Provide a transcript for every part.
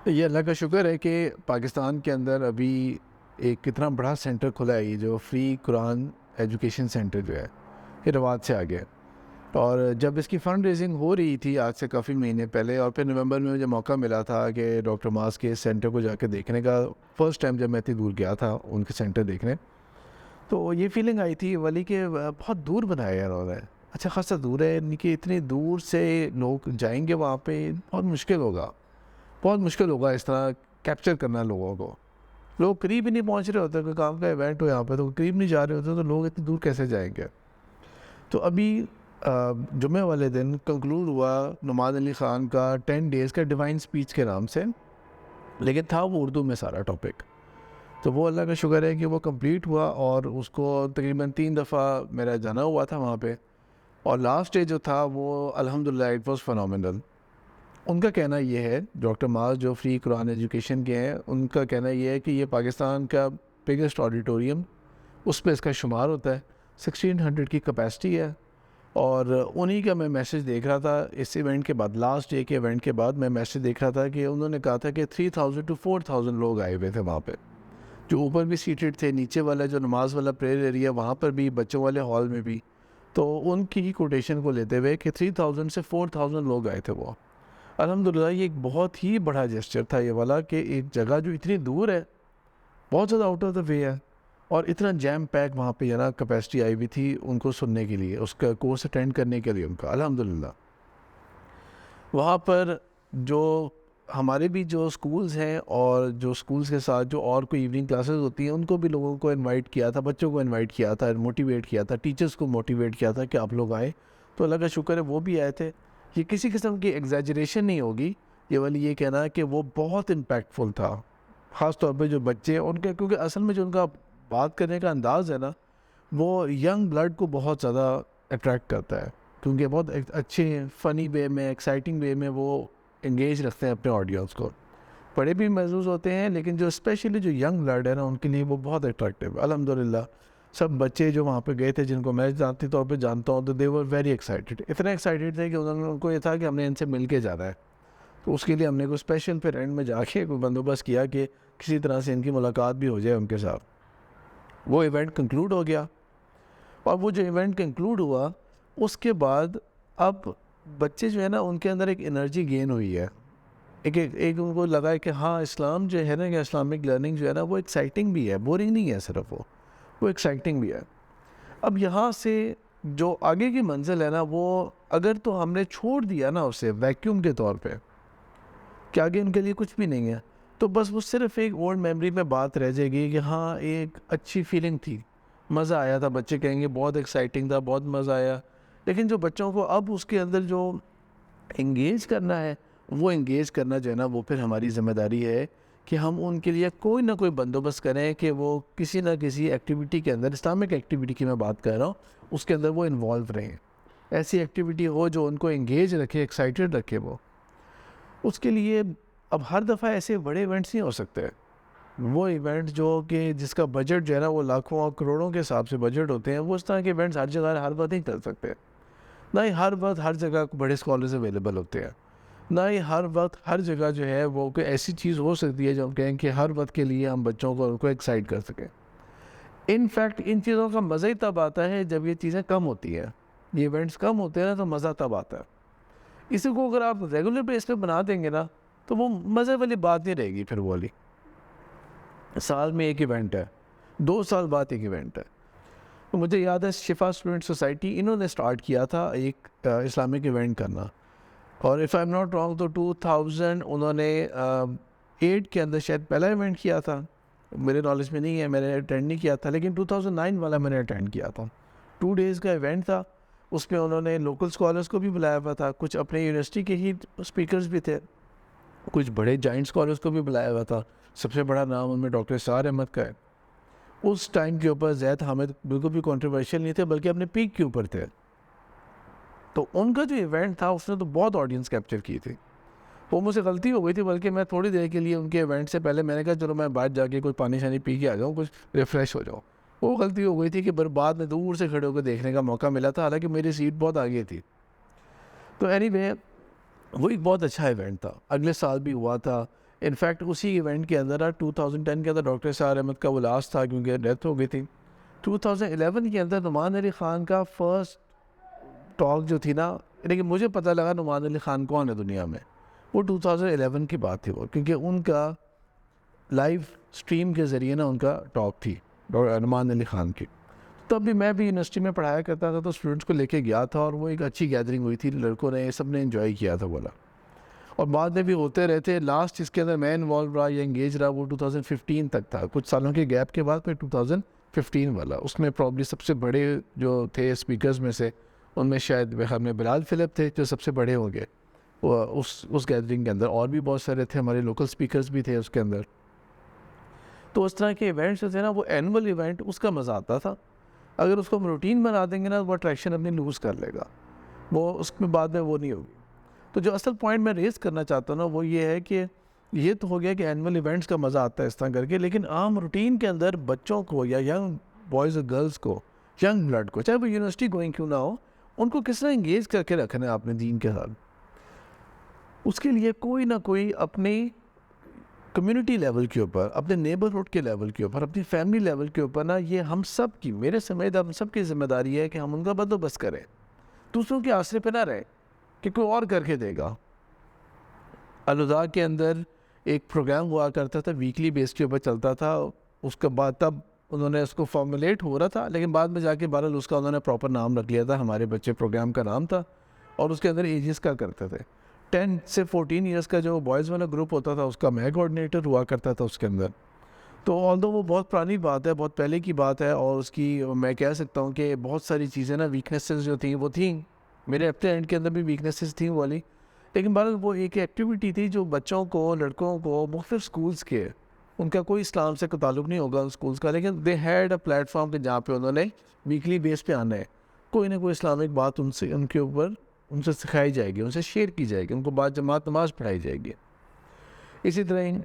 ये अल्लाह का शुक्र है कि पाकिस्तान के अंदर अभी एक कितना बड़ा सेंटर खुला है, ये जो फ्री कुरान एजुकेशन सेंटर जो है ये रवाज से आ गया है। और जब इसकी फ़ंड रेजिंग हो रही थी आज से काफ़ी महीने पहले, और फिर नवंबर में मुझे मौका मिला था कि डॉक्टर मास के सेंटर को जाकर देखने का। फ़र्स्ट टाइम जब मैं इतनी दूर गया था उनके सेंटर देखने, तो ये फीलिंग आई थी वाली कि बहुत दूर बनाया यार, और है अच्छा खासा दूर है, यानी कि इतनी दूर से लोग जाएंगे वहाँ पे, बहुत मुश्किल होगा, बहुत मुश्किल होगा इस तरह कैप्चर करना लोगों को। लोग करीब ही नहीं पहुंच रहे होते, कोई काम का इवेंट हो यहाँ पे तो करीब नहीं जा रहे होते, तो लोग इतनी दूर कैसे जाएंगे। तो अभी जुमे वाले दिन कंक्लूड हुआ नुमान अली ख़ान का 10 डेज़ का डिवाइन स्पीच के नाम से, लेकिन था वो उर्दू में सारा टॉपिक। तो वो अल्लाह का शुक्र है कि वो कंप्लीट हुआ, और उसको तकरीबन 3 दफ़ा मेरा जाना हुआ था वहाँ पे। और लास्ट डे जो था वो अल्हम्दुलिल्लाह इट वाज फ़ेनोमेनल। उनका कहना ये है, डॉक्टर मास जो फ्री कुरान एजुकेशन के हैं, उनका कहना ये है कि ये पाकिस्तान का बिगेस्ट ऑडिटोरियम उस पर इसका शुमार होता है। 1600 की कैपेसिटी है। और उन्हीं का मैं मैसेज देख रहा था इस इवेंट के बाद, लास्ट डे के इवेंट के बाद मैं मैसेज देख रहा था कि उन्होंने कहा था कि 3000 टू 4000 लोग आए हुए थे वहाँ पे, जो ऊपर भी सीटेड थे, नीचे वाला जो नमाज वाला प्रेयर एरिया वहाँ पर भी, बच्चों वाले हॉल में भी। तो उनकी ही कोटेशन को लेते हुए कि 3000 से 4000 लोग आए थे वो। अल्हम्दुलिल्लाह ये एक बहुत ही बड़ा जेस्चर था ये वाला, कि एक जगह जो इतनी दूर है, बहुत ज़्यादा आउट ऑफ द वे है, और इतना जैम पैक वहाँ पे है ना, कैपेसिटी आई हुई थी उनको सुनने के लिए, उसका कोर्स अटेंड करने के लिए उनका। अल्हम्दुलिल्लाह वहाँ पर जो हमारे भी जो स्कूल्स हैं, और जो स्कूल्स के साथ जो और कोई इवनिंग क्लासेस होती हैं, उनको भी लोगों को इनवाइट किया था, बच्चों को इनवाइट किया था, मोटिवेट किया था, टीचर्स को मोटिवेट किया था कि आप लोग आए। तो अल्लाह का शुक्र है वो भी आए थे। ये किसी किस्म की एग्जैजरेशन नहीं होगी ये वाली, ये कहना है कि वो बहुत इम्पैक्टफुल था, ख़ास तौर पे जो बच्चे हैं उनके, क्योंकि असल में जो उनका बात करने का अंदाज़ है ना, वो यंग ब्लड को बहुत ज़्यादा अट्रैक्ट करता है, क्योंकि बहुत एक अच्छे फ़नी वे में, एक्साइटिंग वे में वो इंगेज रखते हैं अपने ऑडियंस को। बड़े भी महसूस होते हैं, लेकिन जो स्पेशली जो यंग ब्लड है ना, उनके लिए वो बहुत अट्रैक्टिव है। अल्हम्दुलिल्लाह सब बच्चे जो वहाँ पे गए थे, जिनको मैं ज़ाती तौर पे जानता हूँ, तो दे वर वेरी एक्साइटेड, इतने एक्साइटेड थे कि उन्होंने, उनको ये था कि हमने इनसे मिल के जाना है। तो उसके लिए हमने कोई स्पेशल फिर एंड में जाके कोई बंदोबस्त किया कि किसी तरह से इनकी मुलाकात भी हो जाए उनके साथ। वो इवेंट कंक्लूड हो गया, और वो जो इवेंट कंक्लूड हुआ उसके बाद अब बच्चे जो है ना, उनके अंदर एक एनर्जी गेन हुई है। एक उनको लगा है कि हाँ, इस्लाम जो है ना, कि इस्लामिक लर्निंग जो है ना, वो एक्साइटिंग भी है, बोरिंग नहीं है सिर्फ वो एक्साइटिंग भी है। अब यहाँ से जो आगे की मंजिल है ना, वो अगर तो हमने छोड़ दिया ना उसे वैक्यूम के तौर पे, कि आगे उनके लिए कुछ भी नहीं है, तो बस वो सिर्फ एक ओल्ड मेमोरी में बात रह जाएगी कि हाँ, एक अच्छी फीलिंग थी, मज़ा आया था, बच्चे कहेंगे बहुत एक्साइटिंग था, बहुत मज़ा आया। लेकिन जो बच्चों को अब उसके अंदर जो इंगेज करना है, वो इंगेज करना जो है ना, वो फिर हमारी ज़िम्मेदारी है कि हम उनके लिए कोई ना कोई बंदोबस्त करें कि वो किसी ना किसी एक्टिविटी के अंदर, इस्लामिक एक्टिविटी की मैं बात कर रहा हूँ, उसके अंदर वो इन्वॉल्व रहें। ऐसी एक्टिविटी हो जो उनको इंगेज रखे, एक्साइटेड रखे वो। उसके लिए अब हर दफ़ा ऐसे बड़े इवेंट्स नहीं हो सकते। वो इवेंट जो कि जिसका बजट जो है ना, वो लाखों और करोड़ों के हिसाब से बजट होते हैं, वो इस तरह के इवेंट्स हर जगह हर वक्त नहीं कर सकते। ना ही हर वक्त हर जगह बड़े स्कॉलर्स अवेलेबल होते हैं। ना ही हर वक्त हर जगह जो है वो कोई ऐसी चीज़ हो सकती है जो हम कहें कि हर वक्त के लिए हम बच्चों को उनको एक्साइट कर सकें। इनफैक्ट इन चीज़ों का मज़ा ही तब आता है जब ये चीज़ें कम होती हैं, ये इवेंट्स कम होते हैं ना, तो मज़ा तब आता है। इसी को अगर आप रेगुलर बेस पे बना देंगे ना, तो वो मज़े वाली बात नहीं रहेगी फिर वो वाली। साल में एक इवेंट है, 2 साल बाद एक इवेंट है। तो मुझे याद है शिफा स्टूडेंट सोसाइटी, इन्होंने स्टार्ट किया था एक इस्लामिक इवेंट करना, और if I am not wrong तो 2000 उन्होंने 8 के अंदर शायद पहला इवेंट किया था। मेरे नॉलेज में नहीं है, मैंने अटेंड नहीं किया था, लेकिन 2009 वाला मैंने अटेंड किया था। 2 डेज़ का इवेंट था। उसमें उन्होंने लोकल स्कॉलर्स को भी बुलाया हुआ था, कुछ अपने यूनिवर्सिटी के ही स्पीकर्स भी थे, कुछ बड़े जाइंट स्कॉलर्स को भी बुलाया हुआ था। सबसे बड़ा नाम उनमें डॉक्टर इसार अहमद का है। उस टाइम के ऊपर ज़ैद हामिद बिल्कुल भी कंट्रोवर्शियल नहीं थे, बल्कि अपने पीक के ऊपर थे। तो उनका जो इवेंट था उसने तो बहुत ऑडियंस कैप्चर की थी। वो मुझसे गलती हो गई थी, बल्कि मैं थोड़ी देर के लिए उनके इवेंट से पहले मैंने कहा चलो मैं बाहर जाके कोई पानी शानी पी के आ जाऊँ, कुछ रिफ़्रेश हो जाऊँ। वो गलती हो गई थी कि बाद में दूर से खड़े होकर देखने का मौका मिला था, हालांकि मेरी सीट बहुत आगे थी। तो एनीवे वो एक बहुत अच्छा इवेंट था, अगले साल भी हुआ था। इनफैक्ट उसी इवेंट के अंदर 2010 के अंदर डॉक्टर शाह अहमद का वो लास्ट था क्योंकि डेथ हो गई थी। 2011 के अंदर नुमान अली ख़ान का फर्स्ट टॉक जो थी ना, यानी कि मुझे पता लगा नुमान अली ख़ान कौन है दुनिया में, वो 2011 की बात थी वो, क्योंकि उनका लाइव स्ट्रीम के ज़रिए ना उनका टॉक थी नुमान अली ख़ान की। तब भी मैं भी यूनिवर्सिटी में पढ़ाया करता था तो स्टूडेंट्स को लेके गया था और वो एक अच्छी गैदरिंग हुई थी, लड़कों ने सब ने एंजॉय किया था बोला, और बाद में भी होते रहते। लास्ट इसके अंदर मैं इन्वॉल्व रहा या एंगेज रहा वो 2015 तक था, कुछ सालों के गैप के बाद फिर 2015 वाला। उसमें प्रॉब्ली सबसे बड़े जो थे स्पीकर्स में से, उनमें शायद वे में बिलाल फिलिप थे जो सबसे बड़े हो गए वो उस गैदरिंग के अंदर, और भी बहुत सारे थे, हमारे लोकल स्पीकर्स भी थे उसके अंदर। तो उस तरह के इवेंट्स जो थे ना, वो एनुअल इवेंट, उसका मज़ा आता था। अगर उसको हम रूटीन बना देंगे ना, वो अट्रैक्शन अपनी लूज़ कर लेगा, वो उसमें बाद में वो नहीं होगी। तो जो असल पॉइंट मैं रेज़ करना चाहता हूँ ना, वो ये है कि ये तो हो गया कि एनुअल इवेंट्स का मज़ा आता है इस तरह करके, लेकिन आम रूटीन के अंदर बच्चों को या यंग बॉयज़ और गर्ल्स को, यंग ब्लड को, चाहे वो यूनिवर्सिटी गोइंग क्यों ना हो, उनको किस तरह इंगेज करके रखना है आपने दीन के साथ। उसके लिए कोई ना कोई अपनी कम्युनिटी लेवल के ऊपर, अपने नेबरहुड के लेवल के ऊपर, अपनी फैमिली लेवल के ऊपर ना, ये हम सब की, मेरे समेत हम सब की जिम्मेदारी है कि हम उनका बंदोबस्त करें, दूसरों के आसरे पे ना रहे कि कोई और करके देगा। अलुदा के अंदर एक प्रोग्राम हुआ करता था, वीकली बेस के ऊपर चलता था, उसके बाद तब उन्होंने उसको फॉर्मुलेट हो रहा था, लेकिन बाद में जाके बहरहाल उसका उन्होंने प्रॉपर नाम रख लिया था, हमारे बच्चे प्रोग्राम का नाम था, और उसके अंदर एजेस का करते थे। 10 से 14 ईयर्स का जो बॉयज़ वाला ग्रुप होता था उसका मैं कोऑर्डिनेटर हुआ करता था उसके अंदर। तो ऑल्दो वो बहुत पुरानी बात है, बहुत पहले की बात है, और उसकी मैं कह सकता हूँ कि बहुत सारी चीज़ें ना, वीकनेसेस जो थी वो थी, मेरे अपने एंड के अंदर भी वीकनेसेस थी वो वाली, लेकिन बहरहाल वो एक एक्टिविटी थी जो बच्चों को, लड़कों को, मुख्तलिफ स्कूल्स के, उनका कोई इस्लाम से कोई ताल्लुक़ नहीं होगा उन स्कूल्स का, लेकिन दे हैड अ प्लेटफॉर्म के जहाँ पे उन्होंने वीकली बेस पे आना है, कोई ना कोई इस्लामिक बात उनसे, उनके ऊपर उनसे सिखाई जाएगी, उनसे शेयर की जाएगी, उनको बाद जमात नमाज पढ़ाई जाएगी। इसी तरह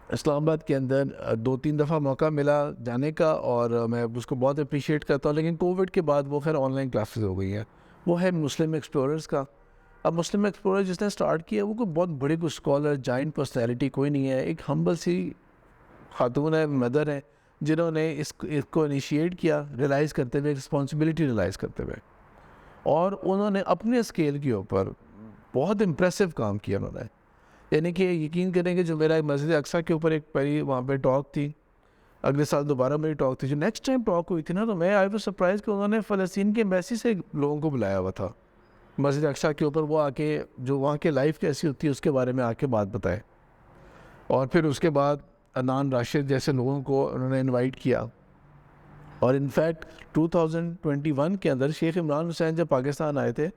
इस्लामाबाद के अंदर 2-3 दफ़ा मौका मिला जाने का, और मैं उसको बहुत अप्रिशिएट करता हूँ, लेकिन कोविड के बाद वो खैर ऑनलाइन क्लासेस हो गई हैं। वो है मुस्लिम एक्सप्लोरर्स का। अब मुस्लिम एक्सप्लोरर जिसने स्टार्ट किया वो कोई बहुत बड़े कोई स्कॉलर, जाइंट पर्सनैलिटी कोई नहीं है, एक हम्बल सी खातून है, मदर है, जिन्होंने इसको इनिशिएट किया, रियलाइज़ करते हुए, रिस्पॉन्सिबिलिटी रियलाइज़ करते हुए, और उन्होंने अपने स्केल के ऊपर बहुत इम्प्रेसिव काम किया उन्होंने। यानी कि यकीन करेंगे, जो मेरा मस्जिद अक्सा के ऊपर एक पहली वहाँ पे टॉक थी, अगले साल दोबारा मेरी टॉक थी, जो नेक्स्ट टाइम टॉक हुई थी ना, तो मैं आई वाज सरप्राइज कि उन्होंने फ़लस्तीन के एम्बेसी से लोगों को बुलाया हुआ था मस्जिद अक्सा के ऊपर, वो आके जो वहाँ की लाइफ कैसी होती है उसके बारे में आके बात बताए, और फिर उसके बाद अदनान राशिद जैसे लोगों को उन्होंने इन्वाइट किया। और इनफैक्ट 2021 के अंदर शेख इमरान हुसैन जब पाकिस्तान आए थे,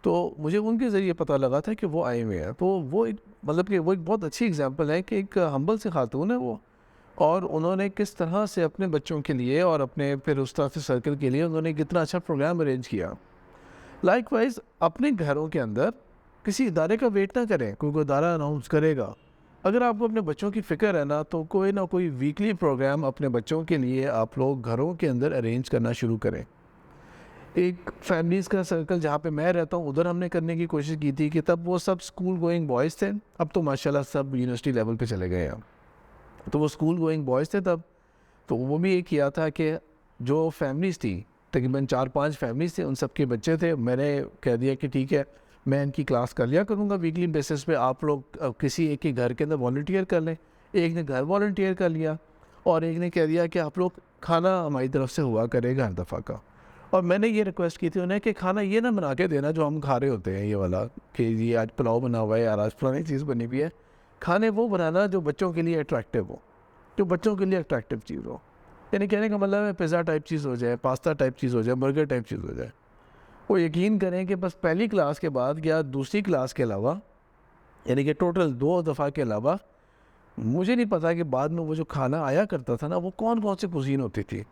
तो मुझे उनके ज़रिए पता लगा था कि वो आए हुए हैं। तो वो एक, मतलब कि वो एक बहुत अच्छी एग्जांपल है कि एक हम्बल से खातून है वो, और उन्होंने किस तरह से अपने बच्चों के लिए और अपने फिर उस तरह से सर्कल के लिए उन्होंने कितना अच्छा प्रोग्राम अरेंज किया। लाइकवाइज अपने घरों के अंदर किसी इदारे का वेट ना करें, कोई इदारा अनाउंस करेगा। अगर आपको अपने बच्चों की फ़िक्र है ना, तो कोई ना कोई वीकली प्रोग्राम अपने बच्चों के लिए आप लोग घरों के अंदर अरेंज करना शुरू करें। एक फैमिलीज़ का सर्कल जहाँ पे मैं रहता हूँ उधर हमने करने की कोशिश की थी कि तब वो सब स्कूल गोइंग बॉयज़ थे, अब तो माशाल्लाह सब यूनिवर्सिटी लेवल पे चले गए हैं। तो वो स्कूल गोइंग बॉयज़ थे तब, तो वो भी ये किया था कि जो फैमिलीज़ थी, तकरीबन 4-5 फैमिलीज़ थे, उन सब के बच्चे थे, मैंने कह दिया कि ठीक है, मैं इनकी क्लास कर लिया करूँगा वीकली बेसिस पे, आप लोग किसी एक के घर के अंदर वॉलंटियर कर लें। एक ने घर वॉलंटियर कर लिया, और एक ने कह दिया कि आप लोग खाना हमारी तरफ से हुआ करेगा हर दफ़ा का। और मैंने ये रिक्वेस्ट की थी उन्हें कि खाना ये ना बना के देना जो हम खा रहे होते हैं ये वाला, कि ये आज पुलाव बना हुआ है यार, आज फलानी चीज़ बनी हुई है। खाने वो बनाना जो बच्चों के लिए अट्रैक्टिव हो, जो बच्चों के लिए अट्रैक्टिव चीज़ हो। यानी कहने का मतलब है पिज़्ज़ा टाइप चीज़ हो जाए, पास्ता टाइप चीज़ हो जाए, बर्गर टाइप चीज़ हो जाए। वो यकीन करें कि बस पहली क्लास के बाद या दूसरी क्लास के अलावा, यानी कि टोटल 2 दफ़ा के अलावा, मुझे नहीं पता कि बाद में वो जो खाना आया करता था ना, वो कौन कौन सी कुज़ीन होती थी।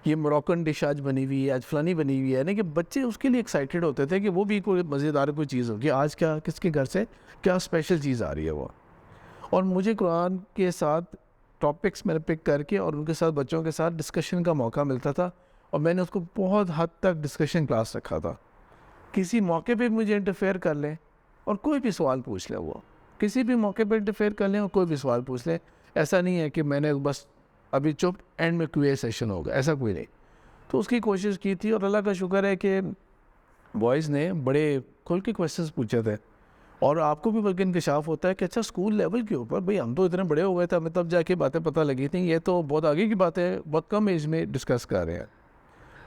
ये मोरक्कन डिश आज बनी हुई है, आज फलानी बनी हुई है, यानी कि बच्चे उसके लिए एक्साइटेड होते थे कि वो भी कोई मज़ेदार कोई चीज़ होगी, आज क्या किसके घर से क्या स्पेशल चीज़ आ रही है वो। और मुझे कुरान के साथ टॉपिक्स मैंने पिक करके और उनके साथ बच्चों के साथ डिस्कशन का मौका मिलता था, और मैंने उसको बहुत हद तक डिस्कशन क्लास रखा था। किसी मौके पे मुझे इंटरफेयर कर लें और कोई भी सवाल पूछ ले वो, किसी भी मौके पर इंटरफेयर कर लें और कोई भी सवाल पूछ लें। ऐसा नहीं है कि मैंने बस अभी चुप एंड में क्यूए सेशन होगा, ऐसा कोई नहीं। तो उसकी कोशिश की थी और अल्लाह का शुक्र है कि बॉयज़ ने बड़े खुल के क्वेश्चंस पूछे थे और आपको भी बल्कि इंकशाफ होता है कि अच्छा स्कूल लेवल के ऊपर भाई हम तो इतने बड़े हो गए थे, हमें तब जाके बातें पता लगी थी, ये तो बहुत आगे की बात है, बहुत कम एज में डिस्कस कर रहे हैं।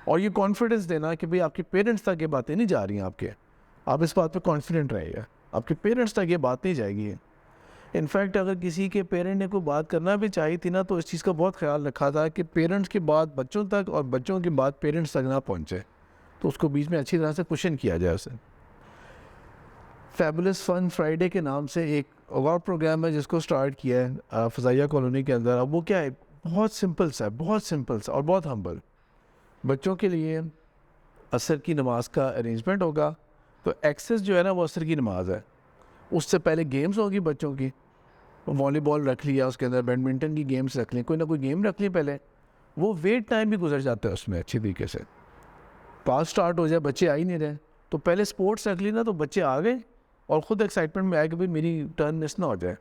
और ये कॉन्फिडेंस देना कि भाई आपके पेरेंट्स तक ये बातें नहीं जा रही हैं आपके, आप इस बात पे कॉन्फिडेंट रहिए, आपके पेरेंट्स तक ये बात नहीं जाएगी। इनफैक्ट अगर किसी के पेरेंट ने कोई बात करना भी चाहिए थी ना, तो इस चीज़ का बहुत ख्याल रखा था कि पेरेंट्स की बात बच्चों तक और बच्चों की बात पेरेंट्स तक ना पहुँचे, तो उसको बीच में अच्छी तरह से क्वेश्चन किया जाए उसे। फैबुलस फन फ्राइडे के नाम से एक अवार्ड प्रोग्राम है जिसको स्टार्ट किया है फ़ज़ाइया कॉलोनी के अंदर। अब वो क्या है, बहुत सिंपल सा है, बहुत सिंपल सा और बहुत हम्बल। बच्चों के लिए असर की नमाज का अरेंजमेंट होगा, तो एक्सेस जो है ना वो असर की नमाज है। उससे पहले गेम्स होगी बच्चों की, वॉलीबॉल रख लिया, उसके अंदर बैडमिंटन की गेम्स रख ली, कोई ना कोई गेम रख ली पहले, वो वेट टाइम भी गुजर जाता है उसमें अच्छी तरीके से। पास स्टार्ट हो जाए, बच्चे आ ही नहीं रहे, तो पहले स्पोर्ट्स रख ली ना, तो बच्चे आ गए और ख़ुद एक्साइटमेंट में आए कि भाई मेरी टर्न मिस ना हो जाए।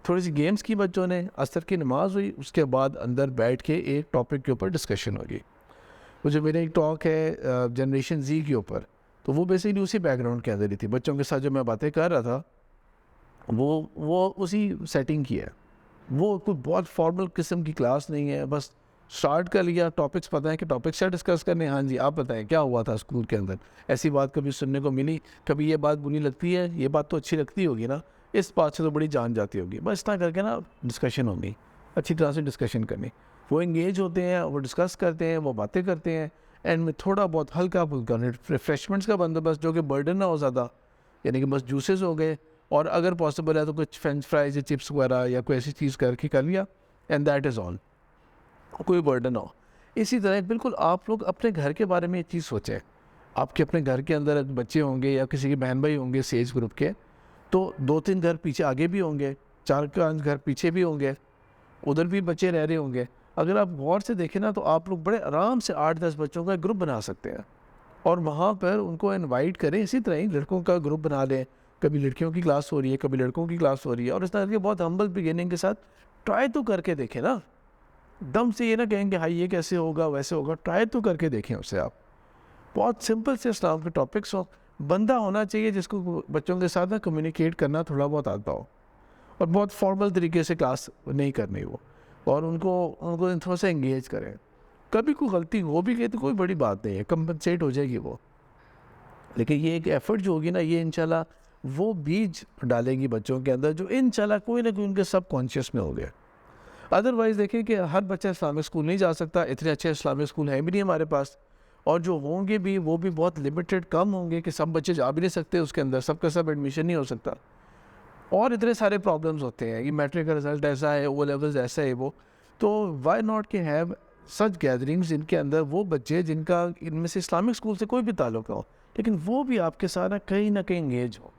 थोड़ी सी गेम्स की बच्चों ने, असर की नमाज हुई, उसके बाद अंदर बैठ के एक टॉपिक के ऊपर डिस्कशन होगी। वो जो मेरा एक टॉक है जनरेशन जी के ऊपर, तो वो बेसिकली उसी बैकग्राउंड के अंदर ही थी। बच्चों के साथ जो मैं बातें कर रहा था वो उसी सेटिंग की है। वो कोई बहुत फॉर्मल किस्म की क्लास नहीं है, बस स्टार्ट कर लिया, टॉपिक्स पता है कि टॉपिक्स से डिस्कस करने, हाँ जी आप बताएं क्या हुआ था स्कूल के अंदर, ऐसी बात कभी सुनने को मिली, कभी ये बात बुरी लगती है, ये बात तो अच्छी लगती होगी ना, इस बात से तो बड़ी जान जाती होगी, बस इतना करके ना डिस्कशन होगी, अच्छी तरह से डिस्कशन करनी। वो इंगेज होते हैं, वो डिस्कस करते हैं, वो बातें करते हैं, एंड में थोड़ा बहुत हल्का फुल्का रिफ्रेशमेंट्स का बंदोबस्त, जो कि बर्डन ना हो ज़्यादा, यानी कि बस जूसेस हो गए, और अगर पॉसिबल है तो कुछ फ्रेंच फ्राइज या चिप्स वगैरह या कोई ऐसी चीज़ करके कर लिया, एंड दैट इज़ ऑल, कोई बर्डन हो। इसी तरह बिल्कुल आप लोग अपने घर के बारे में एक चीज़ सोचें। आपके अपने घर के अंदर बच्चे होंगे या किसी के बहन भाई होंगे सेज ग्रुप के, तो 2-3 घर पीछे आगे भी होंगे, 4-5 घर पीछे भी होंगे, उधर भी बच्चे रह रहे होंगे। अगर आप गौर से देखें ना, तो आप लोग बड़े आराम से 8-10 बच्चों का ग्रुप बना सकते हैं और वहाँ पर उनको इनवाइट करें। इसी तरह ही लड़कों का ग्रुप बना लें, कभी लड़कियों की क्लास हो रही है, कभी लड़कों की क्लास हो रही है, और इस तरह के बहुत हम्बल बिगिनिंग के साथ ट्राई तो करके देखें ना। दम से ये ना कहेंगे हाँ ये कैसे होगा वैसे होगा, ट्राई तो करके देखें उससे। आप बहुत सिंपल से इस्लाम के टॉपिक्स हो, बंदा होना चाहिए जिसको बच्चों के साथ ना कम्युनिकेट करना थोड़ा बहुत आता हो, और बहुत फॉर्मल तरीके से क्लास नहीं करनी वो, और उनको थोड़ा सा एंगेज करें। कभी कोई गलती हो भी गई तो कोई बड़ी बात नहीं है, कंपनसेट हो जाएगी वो, लेकिन ये एक एफ़र्ट जो होगी ना, ये इंशाल्लाह वो बीज डालेगी बच्चों के अंदर, जो इंशाल्लाह कोई ना कोई उनके सब कॉन्शियस में हो गया। अदरवाइज़ देखें कि हर बच्चा इस्लामिक स्कूल नहीं जा सकता, इतने अच्छे इस्लामिक स्कूल हैं भी नहीं हमारे पास, और जो होंगे भी वो भी बहुत लिमिटेड कम होंगे कि सब बच्चे जा भी नहीं सकते उसके अंदर, सबका सब एडमिशन नहीं हो सकता, और इतने सारे प्रॉब्लम्स होते हैं कि मैट्रिक का रिज़ल्ट ऐसा है, ओ लेवल्स ऐसा है वो, तो वाई नॉट के हैव सच गैदरिंग्स जिनके अंदर वो बच्चे जिनका इनमें से इस्लामिक स्कूल से कोई भी ताल्लुक़ ना हो, लेकिन वो भी आपके साथ ना कहीं एंगेज हो,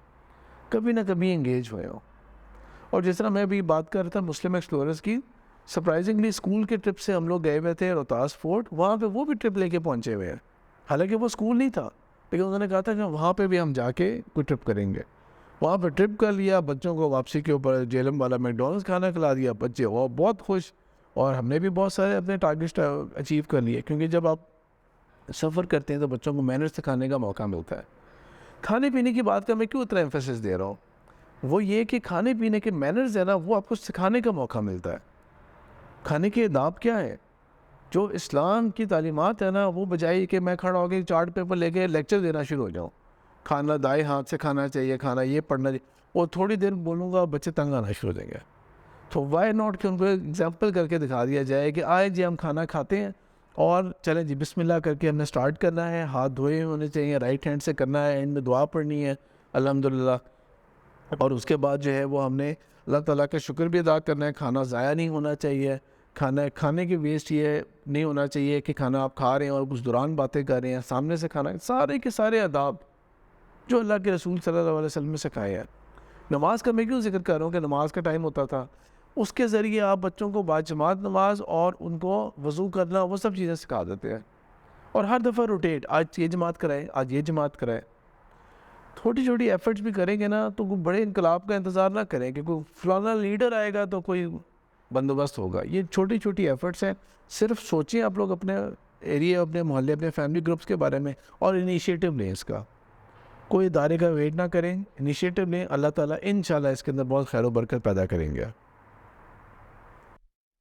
कभी ना कभी एंगेज हुए हो। और जिस तरह मैं अभी बात कर रहा था मुस्लिम एक्सप्लोरर्स की, सरप्राइजिंगली स्कूल के ट्रिप से हम लोग गए हुए थे रोहतास फोर्ट, वहाँ पे वो भी ट्रिप लेके पहुँचे हुए हैं। हालांकि वो स्कूल नहीं था, लेकिन उन्होंने कहा था कि वहाँ पे भी हम जाके कोई ट्रिप करेंगे। वहाँ पे ट्रिप कर लिया, बच्चों को वापसी के ऊपर जेलम वाला मैकडॉनल्ड्स खाना खिला दिया, बच्चे वो बहुत खुश, और हमने भी बहुत सारे अपने टारगेट अचीव कर लिए, क्योंकि जब आप सफ़र करते हैं तो बच्चों को मैनर्स सिखाने का मौका मिलता है। खाने पीने की बात का मैं क्यों इतना एम्फेसिस दे रहा हूँ, वो ये कि खाने पीने के मैनर्स है ना, वो आपको सिखाने का मौका मिलता है। खाने के आदाब क्या है, जो इस्लाम की तालीमात है ना, वो बजाय कि मैं खड़ा होकर चार्ट पेपर लेके लेक्चर देना शुरू हो जाऊँ, खाना दाएं हाथ से खाना चाहिए, खाना ये पढ़ना चाहिए, वो थोड़ी देर बोलूँगा बच्चे तंग आना शुरू हो जाएंगे। तो वाई नॉट कि उनको एग्जाम्पल करके दिखा दिया जाए कि आए जी हम खाना खाते हैं और चलें जी बिस्मिल्लाह करके हमने स्टार्ट करना है, हाथ धोए होने चाहिए, राइट हैंड से करना है, एंड में दुआ पढ़नी है अल्हम्दुलिल्लाह, और उसके बाद जो है वो हमने अल्लाह ताला का शुक्र भी अदा करना है, खाना ज़ाया नहीं होना चाहिए, खाने की वेस्ट ये नहीं होना चाहिए कि खाना आप खा रहे हैं और उस दौरान बातें कर रहे हैं, सामने से खाना, सारे के सारे आदाब जो अल्लाह के रसूल सल्लल्लाहु अलैहि वसल्लम ने सिखाए हैं। नमाज का मैं क्यों जिक्र कर रहा हूँ कि नमाज का टाइम होता था, उसके ज़रिए आप बच्चों को बाजमात नमाज और उनको वज़ू करना वो सब चीज़ें सिखा देते हैं, और हर दफ़ा रोटेट, आज ये जमात कराए, आज ये जमात कराए। छोटी छोटी एफर्ट्स भी करेंगे ना तो कोई बड़े इनकलाब का इंतज़ार ना करें कि कोई फलाना लीडर आएगा तो कोई बंदोबस्त होगा। ये छोटी छोटी एफर्ट्स हैं। सिर्फ सोचें आप लोग अपने एरिया, अपने मोहल्ले, अपने फैमिली ग्रुप्स के बारे में और इनिशिएटिव लें इसका। कोई इदारे का वेट ना करें, इनिशिएटिव लें। अल्लाह ताला इंशाल्लाह इसके अंदर बहुत खैर व बरकत पैदा करेंगे।